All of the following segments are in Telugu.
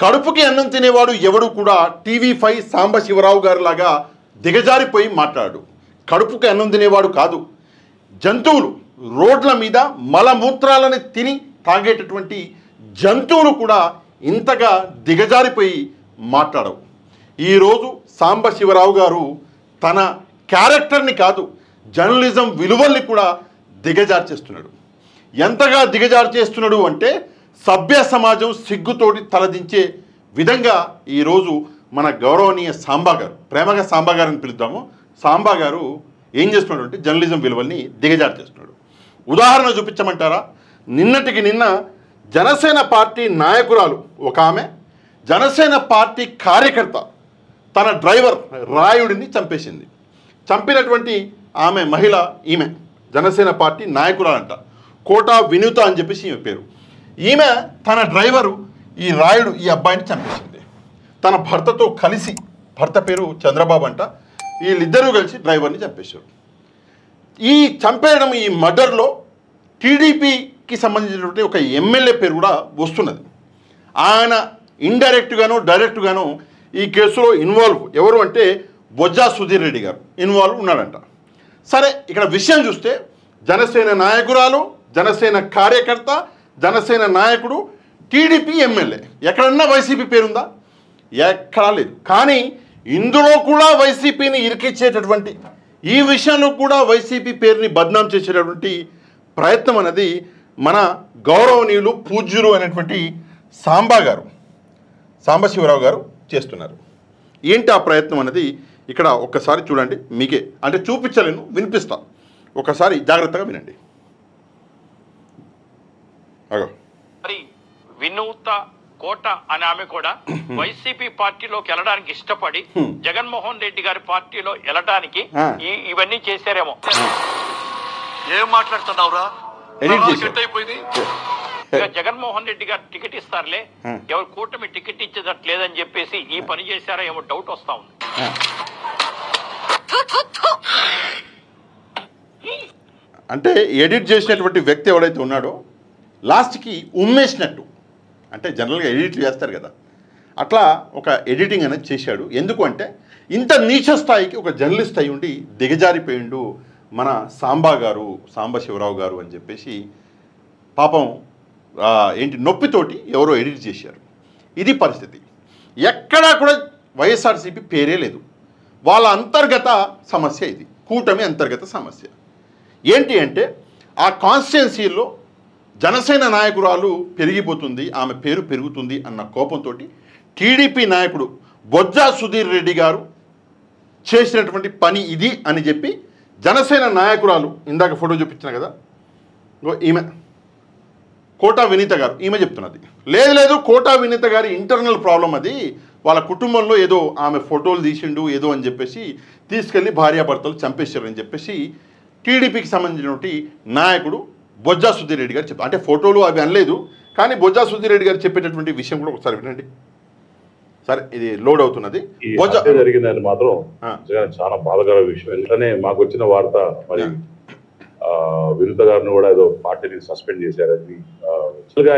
కడుపుకి అన్నం తినేవాడు ఎవడు కూడా టీవీ5 సాంబశివరావు గారి లాగా దిగజారిపోయి మాట్లాడు. కడుపుకి అన్నం తినేవాడు కాదు. జంతువులు రోడ్ల మీద మలమూత్రాలను తిని తాగేటటువంటి జంతువులు కూడా ఇంతగా దిగజారిపోయి మాట్లాడవు. ఈరోజు సాంబశివరావు గారు తన క్యారెక్టర్ని కాదు జర్నలిజం విలువల్ని కూడా దిగజార్చేస్తున్నాడు. ఎంతగా దిగజార్చేస్తున్నాడు అంటే సభ్య సమాజం సిగ్గుతోటి తలదించే విధంగా ఈరోజు మన గౌరవనీయ సాంబా గారు, ప్రేమగా సాంబా గారిని పిలుద్దాము, సాంబా గారు ఏం చేస్తున్నాడు అంటే జర్నలిజం విలువల్ని దిగజార్చేస్తున్నాడు. ఉదాహరణ చూపించమంటారా? నిన్నటికి నిన్న జనసేన పార్టీ నాయకురాలు ఒక ఆమె జనసేన పార్టీ కార్యకర్త తన డ్రైవర్ రాయుడిని చంపేసింది. చంపినటువంటి ఆమె మహిళ ఈమె జనసేన పార్టీ నాయకురాలంట, కోటా వినూత అని చెప్పేసి ఈమె పేరు. ఈమె తన డ్రైవరు ఈ రాయుడు ఈ అబ్బాయిని చంపేసింది. తన భర్తతో కలిసి, భర్త పేరు చంద్రబాబు అంట, వీళ్ళిద్దరూ కలిసి డ్రైవర్ని చంపేశారు. ఈ చంపేయడం, ఈ మర్డర్లో టీడీపీకి సంబంధించినటువంటి ఒక ఎమ్మెల్యే పేరు కూడా వస్తున్నది. ఆయన ఇండైరెక్ట్గానో డైరెక్ట్గానో ఈ కేసులో ఇన్వాల్వ్ ఎవరు అంటే బొజ్జా సుధీర్ రెడ్డి గారు ఇన్వాల్వ్ ఉన్నాడంట. సరే, ఇక్కడ విషయం చూస్తే జనసేన నాయకురాలు, జనసేన కార్యకర్త, జనసేన నాయకుడు, టీడీపీ ఎమ్మెల్యే, ఎక్కడన్నా వైసీపీ పేరుందా? ఎక్కడా లేదు. కానీ ఇందులో కూడా వైసీపీని ఇరికిచ్చేటటువంటి, ఈ విషయంలో కూడా వైసీపీ పేరుని బద్నాం చేసేటటువంటి ప్రయత్నం అనేది మన గౌరవనీయులు పూజ్యులు అనేటువంటి సాంబా గారు, సాంబశివరావు గారు చేస్తున్నారు. ఏంటి ఆ ప్రయత్నం అనేది ఇక్కడ ఒక్కసారి చూడండి. మీకే అంటే చూపించలేను, వినిపిస్తా, ఒకసారి జాగ్రత్తగా వినండి. మరి వినూత కోట అనే ఆమె కూడా వైసీపీ పార్టీలోకి వెళ్ళడానికి ఇష్టపడి జగన్మోహన్ రెడ్డి గారి పార్టీలో వెళ్ళడానికి ఇవన్నీ చేశారేమో. ఏం మాట్లాడుతున్నావురా? జగన్మోహన్ రెడ్డి గారు టికెట్ ఇస్తారులే, ఎవరు కూటమి టికెట్ ఇచ్చేదట్ లేదని చెప్పేసి ఈ పని చేశారా ఏమో డౌట్ వస్తా ఉంది. అంటే ఎడిట్ చేసినటువంటి వ్యక్తి ఎవడైతే ఉన్నాడో లాస్ట్కి ఉమ్మేసినట్టు, అంటే జనరల్గా ఎడిట్ చేస్తారు కదా, అట్లా ఒక ఎడిటింగ్ అనేది చేశాడు. ఎందుకు అంటే ఇంత నీచ స్థాయికి ఒక జర్నలిస్ట్ అయి ఉండి దిగజారిపోయిండు మన సాంబా గారు, సాంబశివరావు గారు అని చెప్పేసి పాపం ఏంటి నొప్పితోటి ఎవరో ఎడిట్ చేశారు. ఇది పరిస్థితి. ఎక్కడా కూడా వైఎస్ఆర్సీపీ పేరే లేదు. వాళ్ళ అంతర్గత సమస్య ఇది, కూటమి అంతర్గత సమస్య. ఏంటి అంటే ఆ కాన్స్టిట్యున్సీలో జనసేన నాయకురాలు పెరిగిపోతుంది, ఆమె పేరు పెరుగుతుంది అన్న కోపంతో టీడీపీ నాయకుడు బొజ్జా సుధీర్ రెడ్డి గారు చేసినటువంటి పని ఇది అని చెప్పి జనసేన నాయకురాలు, ఇందాక ఫోటో చూపించిన కదా ఈమె కోటా వినీత గారు, ఈమె చెప్తున్నది. లేదు కోటా వినీత గారి ఇంటర్నల్ ప్రాబ్లం అది, వాళ్ళ కుటుంబంలో ఏదో ఆమె ఫోటోలు తీసిండు ఏదో అని చెప్పేసి తీసుకెళ్ళి భార్యాభర్తలు చంపేశారని చెప్పేసి టీడీపీకి సంబంధించినటువంటి నాయకుడు బొజ్జా సుధీర్ రెడ్డి గారు చెప్పారు. అంటే ఫోటోలు అవి అనలేదు, కానీ బొజ్జా సుధీర్ రెడ్డి గారు చెప్పేటటువంటి విషయం కూడా ఒకసారి వినండి. సరే, ఇది లోడ్ అవుతున్నది. జరిగిందని మాత్రం చాలా బాధకర విషయం. ఎందుకంటే మాకు వచ్చిన వార్త మరి వినూత గారిని కూడా ఏదో పార్టీని సస్పెండ్ చేశారని.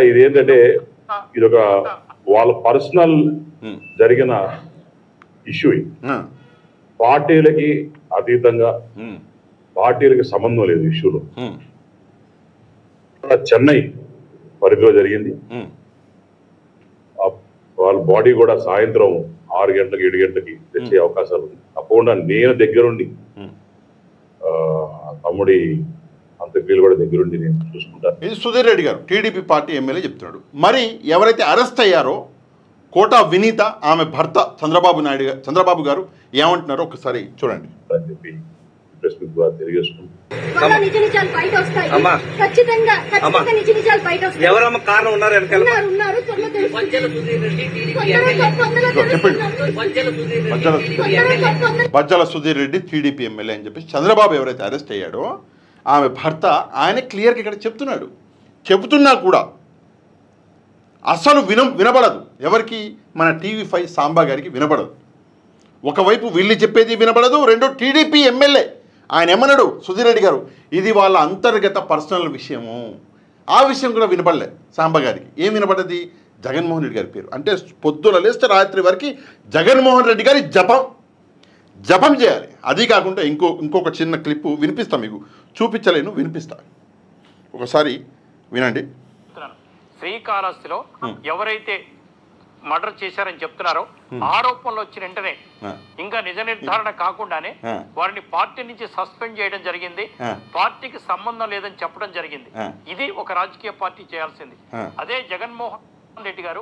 ఇది ఏంటంటే ఇది ఒక వాళ్ళ పర్సనల్ జరిగిన ఇష్యూ. పార్టీలకి అతీతంగా, పార్టీలకి సంబంధం లేదు ఇష్యూలో. చెన్నై పరిధిలో జరిగింది. వాళ్ళ బాడీ కూడా సాయంత్రం 6 గంటలకు 7 గంటలకి తెచ్చే అవకాశాలు ఉంది. తప్పకుండా నేను దగ్గరుండి తమ్ముడి అంత్యక్రియలు కూడా దగ్గరుండి నేను చూసుకుంటాను. ఇది సుధీర్ రెడ్డి గారు టీడీపీ పార్టీ ఎమ్మెల్యే చెప్తున్నాడు. మరి ఎవరైతే అరెస్ట్ అయ్యారో కోటా వినీత, ఆమె భర్త చంద్రబాబు గారు ఏమంటున్నారో ఒకసారి చూడండి అని చెప్పి ప్రెస్ మీట్ ద్వారా తెలియజేసుకుంటాం. బజ్జల సుధీర్ రెడ్డి టీడీపీ ఎమ్మెల్యే అని చెప్పి చంద్రబాబు ఎవరైతే అరెస్ట్ అయ్యాడో ఆమె భర్త, ఆయన క్లియర్గా ఇక్కడ చెప్తున్నాడు. చెబుతున్నా కూడా అసలు వినబడదు ఎవరికి, మన టీవీ5 సాంబా గారికి వినబడదు. ఒకవైపు వీళ్ళు చెప్పేది వినబడదు, రెండో టీడీపీ ఎమ్మెల్యే ఆయన ఏమన్నాడు సుధీర్ రెడ్డి గారు, ఇది వాళ్ళ అంతర్గత పర్సనల్ విషయము, ఆ విషయం కూడా వినపడలే సాంబా గారికి. ఏం వినపడ్డది? జగన్మోహన్ రెడ్డి గారి పేరు. అంటే పొద్దున లేస్తే రాత్రి వరకు జగన్మోహన్ రెడ్డి గారి జపం చేయాలి. అది కాకుండా ఇంకొక చిన్న క్లిప్పు వినిపిస్తా, మీకు చూపించలేను, వినిపిస్తా, ఒకసారి వినండి. శ్రీకాళహస్తిలో ఎవరైతే మర్డర్ చేశారని చెప్తున్నారో ఆరోపణలు వచ్చిన వెంటనే ఇంకా నిజ నిర్ధారణ కాకుండానే వారిని పార్టీ నుంచి సస్పెండ్ చేయడం జరిగింది. పార్టీకి సంబంధం లేదని చెప్పడం జరిగింది. ఇది ఒక రాజకీయ పార్టీ చేయాల్సింది. అదే జగన్మోహన్ రెడ్డి గారు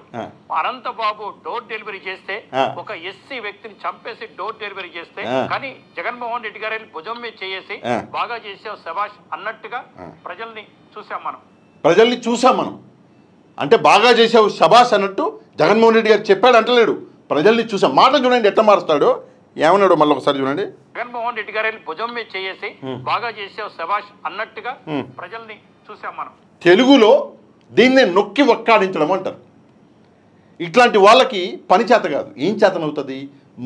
అనంతబాబు డోర్ డెలివరీ చేస్తే, ఒక ఎస్సీ వ్యక్తిని చంపేసి డోర్ డెలివరీ చేస్తే, కానీ జగన్మోహన్ రెడ్డి గారు భుజం మీద చేసి బాగా చేసావు శభాష్ అన్నట్టుగా ప్రజల్ని చూసాం మనం. అంటే బాగా చేసావు శభాష్ అన్నట్టు జగన్మోహన్ రెడ్డి గారు చెప్పాడు అంటలేడు, ప్రజల్ని చూసాం. మాట చూడండి ఎట్లా మారుస్తాడో, ఏమన్నాడు మళ్ళీ ఒకసారి చూడండి. జగన్మోహన్ రెడ్డి గారు భుజం మీద చేసి బాగా చేసావు శభాష్ అన్నట్టుగా ప్రజల్ని చూసాం మనం. తెలుగులో దీన్నే నొక్కి ఒక్కాడించడం అంటారు. ఇట్లాంటి వాళ్ళకి పని చేత కాదు, ఏం చేతనవుతుంది?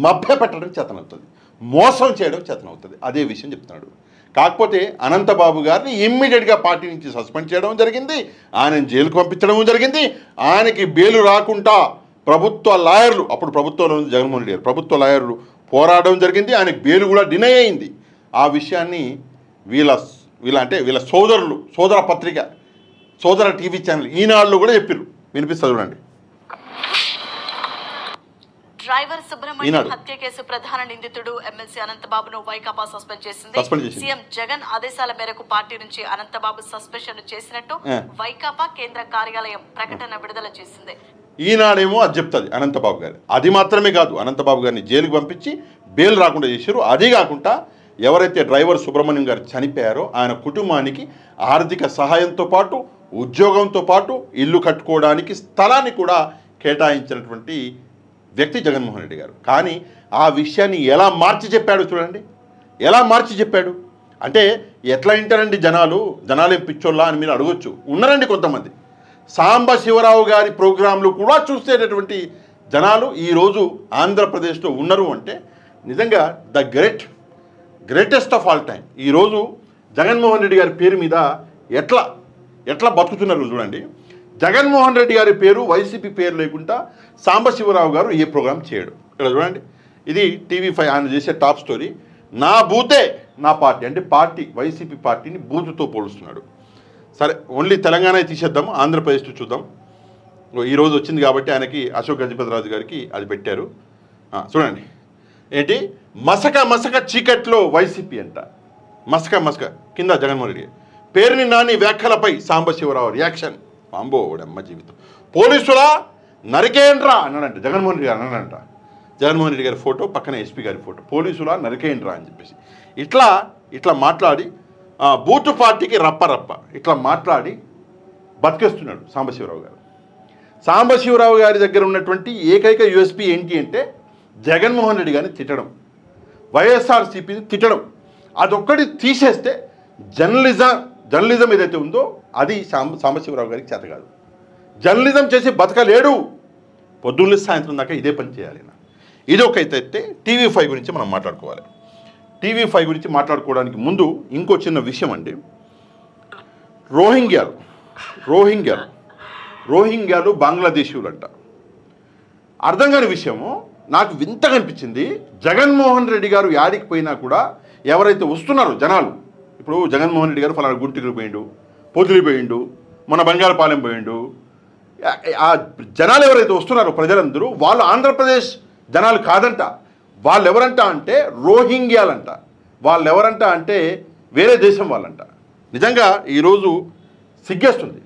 మభ్య పెట్టడం చేతనవుతుంది, మోసం చేయడం చేతనవుతుంది. అదే విషయం చెప్తున్నాడు. కాకపోతే అనంతబాబు గారిని ఇమ్మీడియట్గా పార్టీ నుంచి సస్పెండ్ చేయడం జరిగింది, ఆయనను జైలుకు పంపించడం జరిగింది. ఆయనకి బెయిలు రాకుండా ప్రభుత్వ లాయర్లు, అప్పుడు ప్రభుత్వంలో ఉంది జగన్మోహన్ రెడ్డి గారు, ప్రభుత్వ లాయర్లు పోరాడడం జరిగింది. ఆయనకు బెయిలు కూడా డినై అయింది. ఆ విషయాన్ని వీళ్ళ సోదర పత్రిక, సోదర టీవీ ఛానల్ ఈనాడులో కూడా చెప్పారు. వినిపిస్తుంది చూడండి. డ్రైవర్ సుబ్రహ్మణ్యం హత్య కేసు ప్రధాన నిందితుడు ఎమ్మెల్సీ అనంతబాబును వైకాపా సస్పెండ్ చేసింది. సీఎం జగన్ ఆదేశాల మేరకు పార్టీ నుంచి అనంతబాబు సస్పెన్షన్ చేసినట్టు వైకాపా కేంద్ర కార్యాలయం ప్రకటన విడుదల చేసింది. ఈనాడేమో అది చెప్తుంది అనంతబాబు గారు. అది మాత్రమే కాదు, అనంతబాబు గారిని జైలుకు పంపించి బెయిల్ రాకుండా చేశారు. అదే కాకుండా ఎవరైతే డ్రైవర్ సుబ్రహ్మణ్యం గారు చనిపోయారో ఆయన కుటుంబానికి ఆర్థిక సహాయంతో పాటు, ఉద్యోగంతో పాటు ఇల్లు కట్టుకోవడానికి స్థలాన్ని కూడా కేటాయించినటువంటి వ్యక్తి జగన్మోహన్ రెడ్డి గారు. కానీ ఆ విషయాన్ని ఎలా మార్చి చెప్పాడు చూడండి, ఎలా మార్చి చెప్పాడు. అంటే ఎట్లా వింటారండి జనాలు ఏం పిచ్చోళ్ళా అని మీరు అడగొచ్చు. ఉన్నారండి కొంతమంది. సాంబశివరావు గారి ప్రోగ్రాంలు కూడా చూసేటటువంటి జనాలు ఈరోజు ఆంధ్రప్రదేశ్లో ఉన్నారు. అంటే నిజంగా the greatest of all time. ఈరోజు జగన్మోహన్ రెడ్డి గారి పేరు మీద ఎట్లా బతుకుతున్నారు చూడండి. జగన్మోహన్ రెడ్డి గారి పేరు వైసీపీ పేరు లేకుండా సాంబశివరావు గారు ఏ ప్రోగ్రాం చేయడు. ఇక్కడ చూడండి, ఇది TV5 ఆయన చేసే టాప్ స్టోరీ. నా బూతే నా పార్టీ, అంటే వైసీపీ పార్టీని బూతుతో పోలుస్తున్నాడు. సరే, ఓన్లీ తెలంగాణ తీసేద్దాము, ఆంధ్రప్రదేశ్ చూద్దాం. ఈరోజు వచ్చింది కాబట్టి ఆయనకి అశోక్ గజపతిరాజు గారికి అది పెట్టారు. చూడండి ఏంటి, మసక చీకట్లో వైసీపీ అంట. మసక కింద జగన్మోహన్ రెడ్డి పేరుని నాని వ్యాఖ్యలపై సాంబశివరావు రియాక్షన్. అమ్మ జీవితం. పోలీసులా నరికేయండ్రా అన్నాడంట జగన్మోహన్ రెడ్డి గారు అన్నాడంట. జగన్మోహన్ రెడ్డి గారి ఫోటో పక్కన ఎస్పీ గారి ఫోటో. పోలీసులా నరికేయండ్రా అని చెప్పేసి ఇట్లా మాట్లాడి బూతు పార్టీకి రప్ప ఇట్లా మాట్లాడి బతికేస్తున్నాడు సాంబశివరావు గారు. సాంబశివరావు గారి దగ్గర ఉన్నటువంటి ఏకైక యూఎస్పీ ఏంటి అంటే జగన్మోహన్ రెడ్డి గారిని తిట్టడం, వైఎస్ఆర్సీపీని తిట్టడం. అదొక్కటి తీసేస్తే జర్నలిజం ఏదైతే ఉందో అది సాంబశివరావు గారికి చేత కాదు. జర్నలిజం చేసి బతకలేడు. పొద్దున్న సాయంత్రం దాకా ఇదే పని చేయాలి. ఇది ఒక అయితే TV5 గురించి మనం మాట్లాడుకోవాలి. TV5 గురించి మాట్లాడుకోవడానికి ముందు ఇంకో చిన్న విషయం అండి. రోహింగ్యాలు బంగ్లాదేశీయులంట. అర్థం కాని విషయము నాకు వింతగా అనిపించింది. జగన్మోహన్ రెడ్డి గారు యాడికి పోయినా కూడా ఎవరైతే వస్తున్నారో జనాలు, ఇప్పుడు జగన్మోహన్ రెడ్డి గారు ఫలానా గుంటూరు పోయిండు, పొదిలి పోయిండు, మన బంగాళపాలెం పోయిండు, ఆ జనాలు ఎవరైతే వస్తున్నారో ప్రజలందరూ వాళ్ళు ఆంధ్రప్రదేశ్ జనాలు కాదంట. వాళ్ళు ఎవరంట అంటే రోహింగ్యాలంట. వాళ్ళు ఎవరంట అంటే వేరే దేశం వాళ్ళంట. నిజంగా ఈరోజు సిగ్గేస్తుంది.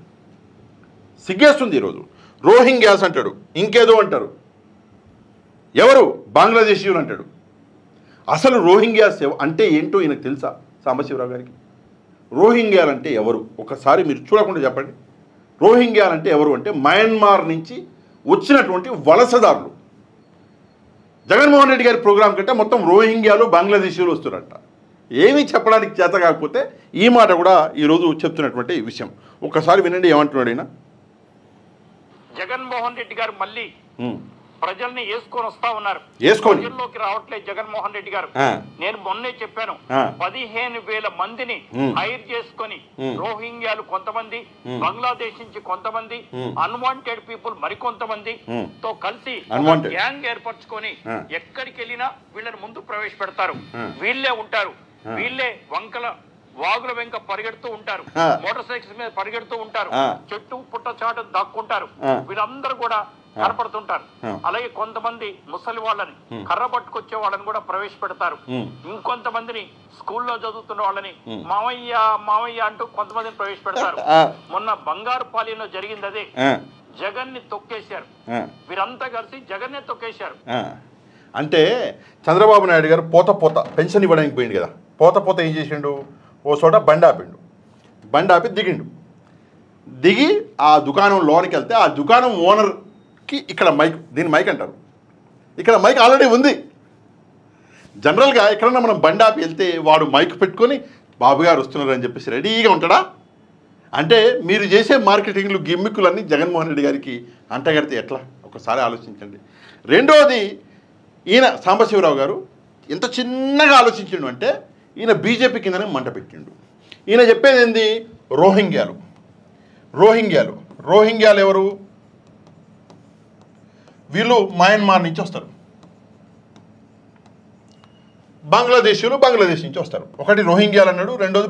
ఈరోజు రోహింగ్యాస్ అంటాడు, ఇంకేదో అంటారు, ఎవరు బంగ్లాదేశీయులు అంటాడు. అసలు రోహింగ్యాస్ అంటే ఏంటో ఈయనకు తెలుసా సాంబశివరావు గారికి? రోహింగ్యాలంటే ఎవరు ఒకసారి మీరు చూడకుండా చెప్పండి. రోహింగ్యాలంటే ఎవరు అంటే మయన్మార్ నుంచి వచ్చినటువంటి వలసదారులు. జగన్మోహన్ రెడ్డి గారి ప్రోగ్రాం కంటే మొత్తం రోహింగ్యాలు బంగ్లాదేశీయులు వస్తున్నారంట. ఏమీ చెప్పడానికి చేత కాకపోతే ఈ మాట కూడా ఈరోజు చెప్తున్నటువంటి విషయం. ఒక్కసారి వినండి ఏమంటున్నాడు ఆయన. జగన్మోహన్ రెడ్డి గారు మళ్ళీ ప్రజల్ని వేసుకొని వస్తా ఉన్నారు. ప్రజల్లోకి రావట్లేదు జగన్మోహన్ రెడ్డి గారు. నేను మొన్నే చెప్పాను, 15,000 మందిని హైర్ చేసుకొని రోహింగ్యాలు కొంతమంది, బంగ్లాదేశ్ నుంచి కొంతమంది, అన్వాంటెడ్ పీపుల్ మరికొంతమంది తో కలిసి గ్యాంగ్ ఏర్పరచుకొని ఎక్కడికి వెళ్ళినా వీళ్ళని ముందు ప్రవేశపెడతారు. వీళ్ళే ఉంటారు, వీళ్ళే వాగుల వెంక పరిగెడుతూ ఉంటారు, మోటార్ సైకిల్స్ మీద పరిగెడుతూ ఉంటారు, చెట్టు పుట్ట చాటు దాక్కుంటారు. వీళ్ళందరూ కూడా కనపడుతుంటారు. అలాగే కొంతమంది ముసలి వాళ్ళని, కర్ర పట్టుకొచ్చే వాళ్ళని కూడా ప్రవేశపెడతారు. ఇంకొంతమందిని స్కూల్లో చదువుతున్న వాళ్ళని మామయ్య మామయ్య అంటూ కొంతమందిని ప్రవేశపెడతారు. మొన్న బంగారుపాలెంలో జరిగింది అదే. జగన్ ని తొక్కేశారు, వీరంతా కలిసి జగన్ నే తొక్కేశారు. అంటే చంద్రబాబు నాయుడు గారు పోత పెన్షన్ ఇవ్వడానికి పోయింది కదా, పోత ఏం చేసిండు, ఓ చోట బండి ఆపి దిగిండు. దిగి ఆ దుకాణం లోనికి వెళ్తే ఆ దుకాణం ఓనర్కి ఇక్కడ మైక్, దీని మైక్ అంటారు, ఇక్కడ మైక్ ఆల్రెడీ ఉంది. జనరల్గా ఎక్కడన్నా మనం బండి ఆపి వెళ్తే వాడు మైక్ పెట్టుకొని బాబు గారు వస్తున్నారు అని చెప్పేసి రెడీగా ఉంటాడా? అంటే మీరు చేసే మార్కెటింగ్లు గిమ్మిక్కులన్నీ జగన్మోహన్ రెడ్డి గారికి అంటగడితే ఎట్లా? ఒకసారి ఆలోచించండి. రెండోది, ఈయన సాంబశివరావు గారు ఎంత చిన్నగా ఆలోచించిండు అంటే, ఈయన బీజేపీ కిందనే మంట పెట్టిండు. ఈయన చెప్పేది ఏంది, రోహింగ్యాలు ఎవరు? వీళ్ళు మయన్మార్ నుంచి వస్తారు, బంగ్లాదేశ్ నుంచి వస్తారు. ఒకటి రోహింగ్యాలు అన్నాడు, రెండోది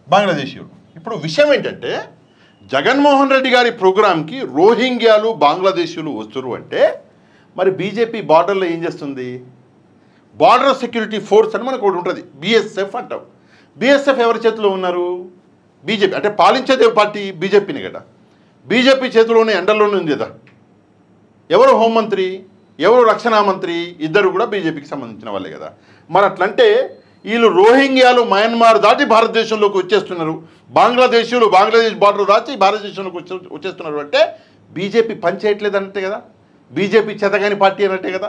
బంగ్లాదేశీయులు. ఇప్పుడు విషయం ఏంటంటే, జగన్మోహన్ రెడ్డి గారి ప్రోగ్రాంకి రోహింగ్యాలు బంగ్లాదేశీయులు వస్తారు అంటే, మరి బీజేపీ బార్డర్లో ఏం చేస్తుంది? బార్డర్ సెక్యూరిటీ ఫోర్స్ అని మనకు ఒకటి ఉంటుంది, బీఎస్ఎఫ్ అంటాం. బీఎస్ఎఫ్ ఎవరి చేతిలో ఉన్నారు? బీజేపీ. అంటే పాలించేదే పార్టీ బీజేపీని కదా, బీజేపీ చేతిలోనే ఎండల్లోనే ఉంది కదా. ఎవరు హోంమంత్రి, ఎవరు రక్షణ మంత్రి, ఇద్దరు కూడా బీజేపీకి సంబంధించిన వాళ్ళే కదా. మరి అట్లంటే వీళ్ళు రోహింగ్యాలు మయన్మార్ దాటి భారతదేశంలోకి వచ్చేస్తున్నారు, బంగ్లాదేశ్ బార్డర్ దాటి భారతదేశంలోకి వచ్చేస్తున్నారు అంటే బీజేపీ పనిచేయట్లేదంటే కదా, బీజేపీ చేతగాని పార్టీ అన్నట్టే కదా.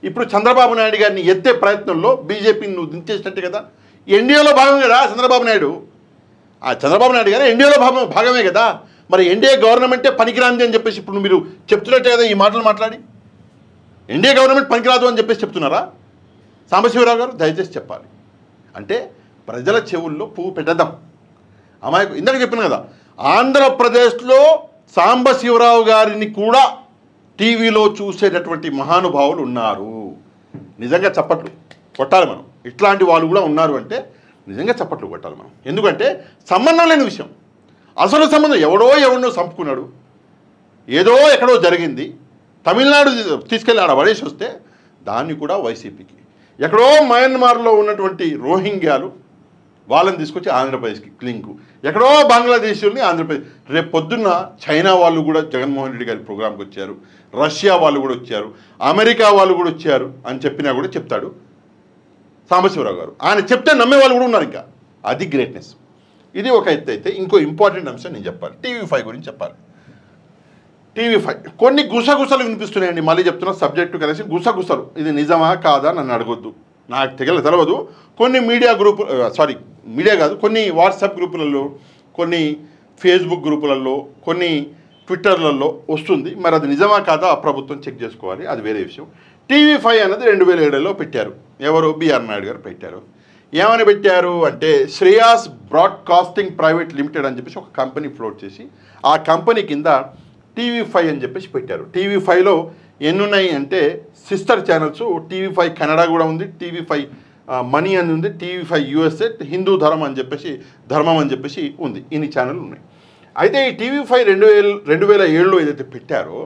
ఇప్పుడు చంద్రబాబు నాయుడు గారిని ఎత్తే ప్రయత్నంలో బీజేపీని నువ్వు దించేసినట్టే కదా. ఎన్డీఏలో భాగం కదా చంద్రబాబు నాయుడు గారు, ఎన్డీఏలో భాగమే కదా. మరి ఎన్డీఏ గవర్నమెంటే పనికిరాంది అని చెప్పేసి ఇప్పుడు మీరు చెప్తున్నట్టే కదా ఈ మాటలు మాట్లాడి. ఎన్డీఏ గవర్నమెంట్ పనికిరాదు అని చెప్పేసి చెప్తున్నారా? సాంబశివరావు గారు దయచేసి చెప్పాలి. అంటే ప్రజల చెవుల్లో పువ్వు పెట్టేద్దాం. అమాయకు ఇందాక చెప్పిన కదా, ఆంధ్రప్రదేశ్లో సాంబశివరావు గారిని కూడా టీవీలో చూసేటటువంటి మహానుభావులు ఉన్నారు. నిజంగా చప్పట్లు కొట్టాలి మనం. ఇట్లాంటి వాళ్ళు కూడా ఉన్నారు అంటే నిజంగా చప్పట్లు కొట్టాలి మనం. ఎందుకంటే సంబంధం లేని విషయం, అసలు సంబంధం ఎవడో చంపుకున్నాడు, ఏదో ఎక్కడో జరిగింది, తమిళనాడు తీసుకెళ్ళి ఆడ పడేసి వస్తే దాన్ని కూడా వైసీపీకి, ఎక్కడో మయన్మార్లో ఉన్నటువంటి రోహింగ్యాలు వాళ్ళని తీసుకొచ్చి ఆంధ్రప్రదేశ్కి లింకు, ఎక్కడో బంగ్లాదేశీయుల్ని ఆంధ్రప్రదేశ్. రేపు పొద్దున్న చైనా వాళ్ళు కూడా జగన్మోహన్ రెడ్డి గారి ప్రోగ్రాంకి వచ్చారు, రష్యా వాళ్ళు కూడా వచ్చారు, అమెరికా వాళ్ళు కూడా వచ్చారు అని చెప్పినా కూడా చెప్తాడు సాంబశివరావు గారు. ఆయన చెప్తే నమ్మే వాళ్ళు కూడా ఉన్నారు. ఇంకా అది గ్రేట్నెస్. ఇది ఒక ఎత్తు. అయితే ఇంకో ఇంపార్టెంట్ అంశం నేను చెప్పాలి, TV5 గురించి చెప్పాలి. TV5 కొన్ని గుసగుసలు వినిపిస్తున్నాయండి. మళ్ళీ చెప్తున్నా, సబ్జెక్టు కలిసి గుసగుసలు. ఇది నిజమా కాదా నన్ను అడగొద్దు, నాకు తెలియదు. కొన్ని మీడియా కాదు, కొన్ని వాట్సాప్ గ్రూపులలో, కొన్ని ఫేస్బుక్ గ్రూపులలో, కొన్ని ట్విట్టర్లలో వస్తుంది. మరి అది నిజమా కాదా ప్రభుత్వం చెక్ చేసుకోవాలి, అది వేరే విషయం. TV5 అన్నది 2007లో పెట్టారు. ఎవరు? బిఆర్ నాయుడు గారు పెట్టారు. ఏమని పెట్టారు అంటే, శ్రేయాస్ బ్రాడ్కాస్టింగ్ ప్రైవేట్ లిమిటెడ్ అని చెప్పేసి ఒక కంపెనీ ఫ్లోట్ చేసి ఆ కంపెనీ కింద TV5 అని చెప్పేసి పెట్టారు. TV5లో ఎన్నున్నాయి అంటే సిస్టర్ ఛానల్స్, TV5 కన్నడ కూడా ఉంది, TV5 మనీ అని ఉంది, TV5 USA హిందూ ధర్మం అని చెప్పేసి ఉంది. ఇన్ని ఛానళ్ళు ఉన్నాయి. అయితే ఈ TV5 2007లో ఏదైతే పెట్టారో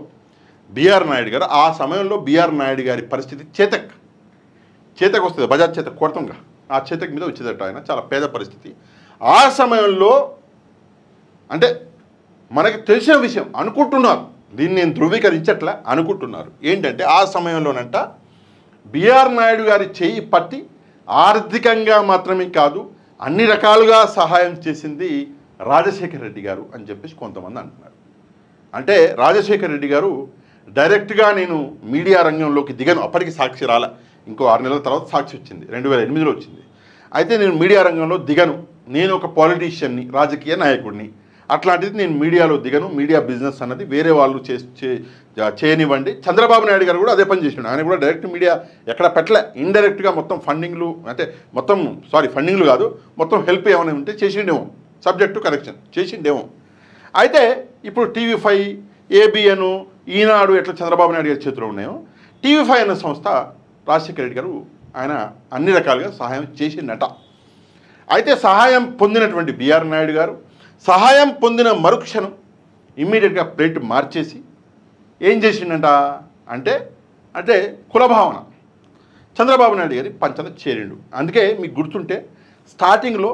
బిఆర్ నాయుడు గారు, ఆ సమయంలో బిఆర్ నాయుడు గారి పరిస్థితి చేతకు వస్తుంది, బజాజ్ చేతకు కొడతాంగా, ఆ చేతకు మీద వచ్చేదట. ఆయన చాలా పేద పరిస్థితి. ఆ సమయంలో అంటే మనకి తెలిసిన విషయం అనుకుంటున్నారు, దీన్ని నేను ధృవీకరించట్లా, అనుకుంటున్నారు ఏంటంటే ఆ సమయంలోనంట బిఆర్ నాయుడు గారి చేయి పట్టి ఆర్థికంగా మాత్రమే కాదు అన్ని రకాలుగా సహాయం చేసింది రాజశేఖర రెడ్డి గారు అని చెప్పేసి కొంతమంది అంటున్నారు. అంటే రాజశేఖర రెడ్డి గారు డైరెక్ట్గా నేను మీడియా రంగంలోకి దిగను, అప్పటికి సాక్షి రాల, ఇంకో 6 నెలల తర్వాత సాక్షి వచ్చింది, 2008లో వచ్చింది. అయితే నేను మీడియా రంగంలో దిగను, నేను ఒక పాలిటీషియన్ని, రాజకీయ నాయకుడిని, అట్లాంటిది నేను మీడియాలో దిగను, మీడియా బిజినెస్ అన్నది వేరే వాళ్ళు చేయనివ్వండి. చంద్రబాబు నాయుడు గారు కూడా అదే పని చేసిండు. ఆయన కూడా డైరెక్ట్ మీడియా ఎక్కడ పెట్టలే, ఇండైరెక్ట్గా మొత్తం ఫండింగ్లు, అంటే మొత్తం ఫండింగ్లు కాదు, మొత్తం హెల్ప్ ఏమైనా ఉంటే చేసిండేమో, సబ్జెక్టు కరెక్షన్ చేసిండేమో. అయితే ఇప్పుడు TV5, ABN, ఈనాడు ఎట్లా చంద్రబాబు నాయుడు గారి చేతిలో ఉన్నాయో, TV5 అనే సంస్థ రాజశేఖర రెడ్డి గారు ఆయన అన్ని రకాలుగా సహాయం చేసిండట. అయితే సహాయం పొందినటువంటి బిఆర్ నాయుడు గారు సహాయం పొందిన మరుక్షణం ఇమ్మీడియట్గా ప్లేట్ మార్చేసి ఏం చేసిండట అంటే కులభావన చంద్రబాబు నాయుడు గారి పంచన చేరిండు. అందుకే మీకు గుర్తుంటే స్టార్టింగ్లో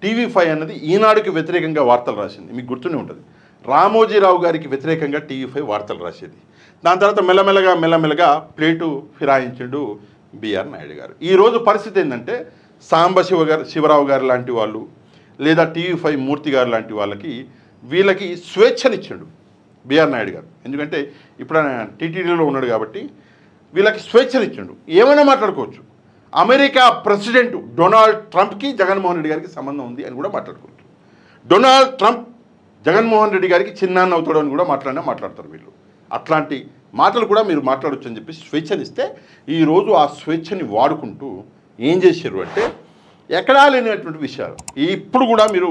TV5 అన్నది ఈనాడుకి వ్యతిరేకంగా వార్తలు రాసింది, మీకు గుర్తుండే ఉంటుంది. రామోజీరావు గారికి వ్యతిరేకంగా TV5 వార్తలు రాసేది. దాని తర్వాత మెల్లమెల్లగా ప్లేటు ఫిరాయించిండు బిఆర్ నాయుడు గారు. ఈరోజు పరిస్థితి ఏంటంటే శివరావు గారు లాంటి వాళ్ళు, లేదా TV5 మూర్తి గారు లాంటి వీళ్ళకి స్వేచ్ఛనిచ్చిండు బిఆర్ నాయుడు గారు. ఎందుకంటే ఇప్పుడు ఆయన TTDలో ఉన్నాడు కాబట్టి వీళ్ళకి స్వేచ్ఛనిచ్చిండు, ఏమైనా మాట్లాడుకోవచ్చు. అమెరికా ప్రెసిడెంట్ డొనాల్డ్ ట్రంప్కి జగన్మోహన్ రెడ్డి గారికి సంబంధం ఉంది అని కూడా మాట్లాడుకోవచ్చు. డొనాల్డ్ ట్రంప్ జగన్మోహన్ రెడ్డి గారికి చిన్నాన్న అవుతాడు అని కూడా మాట్లాడతారు వీళ్ళు. అట్లాంటి మాటలు కూడా మీరు మాట్లాడవచ్చు అని చెప్పి స్వేచ్ఛనిస్తే ఈరోజు ఆ స్వేచ్ఛని వాడుకుంటూ ఏం చేశారు అంటే ఎక్కడా లేనటువంటి విషయాలు. ఇప్పుడు కూడా మీరు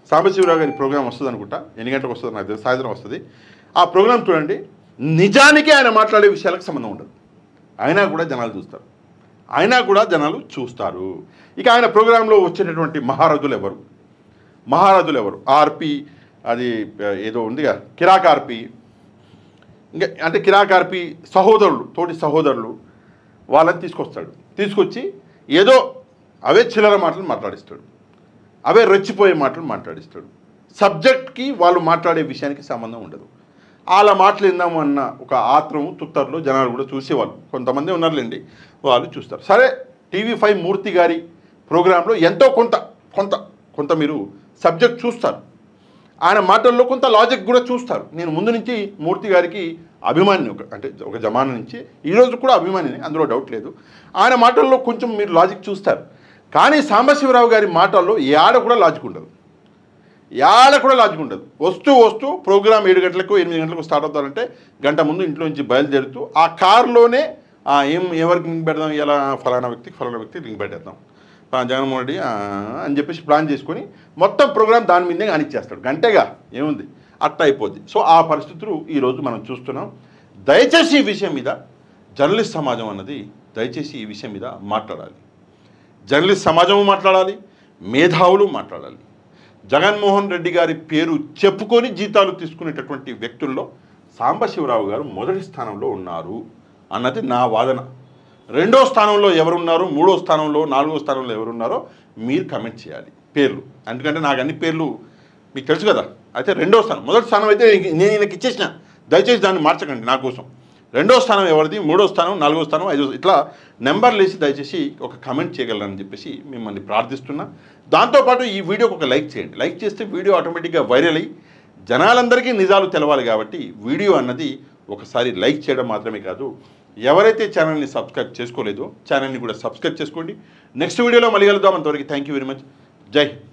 సాంబశివరావు గారి ప్రోగ్రాం వస్తుంది అనుకుంటా, ఎన్ని గంటలకు వస్తుంది నాకు తెలియదు, సాయంత్రం వస్తుంది. ఆ ప్రోగ్రాం చూడండి, నిజానికి ఆయన మాట్లాడే విషయాలకు సంబంధం ఉండదు, అయినా కూడా జనాలు చూస్తారు. ఇక ఆయన ప్రోగ్రాంలో వచ్చేటటువంటి మహారథులు ఎవరు? ఆర్పి, అది ఏదో ఉందిగా కిరాక్ ఆర్పి, ఇంకా అంటే కిరాక్ ఆర్పి తోటి సహోదరులు వాళ్ళని తీసుకొచ్చి ఏదో అవే చిల్లర మాటలు మాట్లాడిస్తాడు, అవే రెచ్చిపోయే మాటలు మాట్లాడిస్తాడు. సబ్జెక్ట్కి వాళ్ళు మాట్లాడే విషయానికి సంబంధం ఉండదు. వాళ్ళ మాటలు విందాము అన్న ఒక ఆత్రము తుత్తర్లో జనాలు కూడా చూసేవాళ్ళు కొంతమంది ఉన్నారులేండి, వాళ్ళు చూస్తారు. సరే, TV5 మూర్తి గారి ప్రోగ్రాంలో ఎంతో కొంత మీరు సబ్జెక్ట్ చూస్తారు, ఆయన మాటల్లో కొంత లాజిక్ కూడా చూస్తారు. నేను ముందు నుంచి మూర్తి గారికి అభిమాని, అంటే ఒక జమానా నుంచి ఈరోజు కూడా అభిమానిని, అందులో డౌట్ లేదు. ఆయన మాటల్లో కొంచెం మీరు లాజిక్ చూస్తారు. కానీ సాంబశివరావు గారి మాటల్లో ఏడ కూడా లాజిక్ ఉండదు. వస్తూ ప్రోగ్రాం 7 గంటలకు 8 గంటలకు స్టార్ట్ అవుతారంటే గంట ముందు ఇంట్లో నుంచి బయలుదేరుతూ ఆ కారులోనే ఎవరికి లింక్ పెడదాం, ఇలా ఫలానా వ్యక్తికి లింక్ పెట్టేద్దాం, జగన్మోహన్ రెడ్డి అని చెప్పేసి ప్లాన్ చేసుకొని మొత్తం ప్రోగ్రాం దాని మీదే కానిచ్చేస్తాడు. గంటేగా ఏముంది, అట్ట అయిపోద్ది. సో ఆ పరిస్థితులు ఈరోజు మనం చూస్తున్నాం. దయచేసి ఈ విషయం మీద జర్నలిస్ట్ సమాజం అన్నది ఈ విషయం మీద మాట్లాడాలి. జర్నలిస్ట్ సమాజము మాట్లాడాలి, మేధావులు మాట్లాడాలి. జగన్మోహన్ రెడ్డి గారి పేరు చెప్పుకొని జీతాలు తీసుకునేటటువంటి వ్యక్తుల్లో సాంబశివరావు గారు మొదటి స్థానంలో ఉన్నారు అన్నది నా వాదన. 2వ స్థానంలో ఎవరున్నారు, 3వ స్థానంలో, 4వ స్థానంలో ఎవరున్నారో మీరు కమెంట్ చేయాలి పేర్లు. ఎందుకంటే నాకు అన్ని పేర్లు మీకు తెలుసు కదా. అయితే 2వ స్థానం, మొదటి స్థానం అయితే నేను ఈయనకి ఇచ్చేసిన, దయచేసి దాన్ని మార్చకండి నా కోసం. 2వ స్థానం ఎవరిది, 3వ స్థానం, 4వ స్థానం, 5వ, ఇట్లా నెంబర్లు వేసి దయచేసి ఒక కమెంట్ చేయగలరని చెప్పేసి మిమ్మల్ని ప్రార్థిస్తున్నా. దాంతోపాటు ఈ వీడియోకి ఒక లైక్ చేయండి. లైక్ చేస్తే వీడియో ఆటోమేటిక్గా వైరల్ అయ్యి జనాలందరికీ నిజాలు తెలవాలి. కాబట్టి వీడియో అన్నది ఒకసారి లైక్ చేయడం మాత్రమే కాదు, ఎవరైతే ఛానల్ని సబ్స్క్రైబ్ చేసుకోలేదో ఛానల్ని కూడా సబ్స్క్రైబ్ చేసుకోండి. నెక్స్ట్ వీడియోలో మళ్ళీ కలుద్దాం. అంతవరకు థ్యాంక్ యూ వెరీ మచ్. జై హింద్.